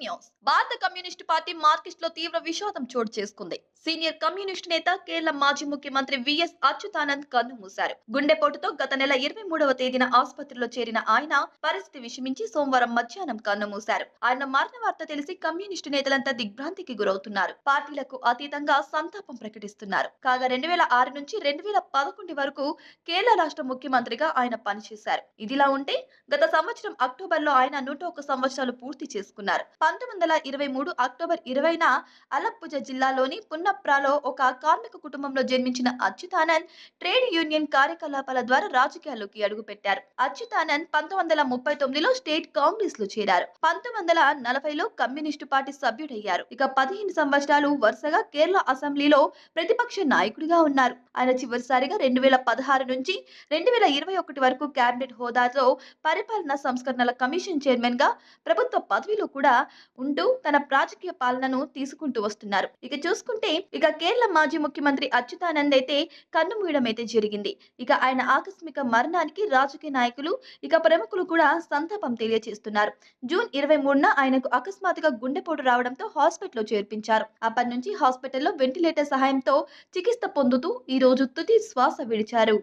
News. భారత communist party Marxist లో తీవ్ర విషాదం చోటు చేసుకుంది. సీనియర్ కమ్యూనిస్టు నేత కేరళ మాజీ ముఖ్యమంత్రి విఎస్ అచ్యుతానంద్ కన్నుమూశారు. గుండెపోటుతో గత నెల 23వ తేదీన ఆసుపత్రిలో చేరిన ఆయన పరిస్థితి విషమించి సోమవారం మధ్యాహ్నం కన్నుమూశారు. ఆయన మరణ వార్త తెలిసి కమ్యూనిస్టు నేతలంతా దిగ్భ్రాంతికి గురవుతున్నారు. పార్టీలకు అతీతంగా సంతాపం ప్రకటిస్తున్నారు. కాగా 2006 నుంచి 2011 వరకు కేరళ రాష్ట్ర ముఖ్యమంత్రిగా ఆయన పనిచేశారు. ఇదిలా ఉంటే గత సంవత్సరం అక్టోబర్లో ఆయన 101 సంవత్సరాలు పూర్తి చేసుకున్నారు. 1923 అక్టోబర్ 20న అలప్పుజ జిల్లాలోని పున్నప్రాలో ఒక కార్మిక కుటుంబంలో జన్మించిన అచ్యుతానంద్ ట్రేడ్ యూనియన్ కార్యకలాపాల ద్వారా రాజకీయాల్లోకి అడుగుపెట్టారు. అచ్యుతానంద్ 1939లో స్టేట్ కాంగ్రెస్ లో చేరారు. 1940లో కమ్యూనిస్టు పార్టీ సభ్యుడయ్యారు. ఇక 15 సంవత్సరాలు వరుసగా కేరళ అసెంబ్లీలో ప్రతిపక్ష నాయకుడిగా ఉన్నారు. ఆయన చివరిసారిగా 2016 నుంచి 2021 వరకు కేబినెట్ హోదాతో పరిపాలనా సంస్కరణల కమిషన్ చైర్మన్ గా ప్రభుత్వ పదవిలో కూడా ఉంటూ తన రాజకీయ పాలనను తీసుకుంటూ వస్తున్నారు. ఇక చూసుకుంటే కేరళ మాజీ ముఖ్యమంత్రి అచ్యుతానంద్ అయితే కన్నుమూయడం అయితే జరిగింది. ఆయన ఆకస్మిక మరణానికి రాజకీయ నాయకులు ప్రముఖులు కూడా సంతాపం తెలియజేస్తున్నారు. జూన్ 23న ఆయనకు అకస్మాత్తుగా గుండెపోటు రావడంతో హాస్పిటల్లో చేర్పించారు. అప్పటి నుంచి హాస్పిటల్లో వెంటిలేటర్ సహాయంతో చికిత్స పొందుతూ ఈ రోజు తుది శ్వాస విడిచారు.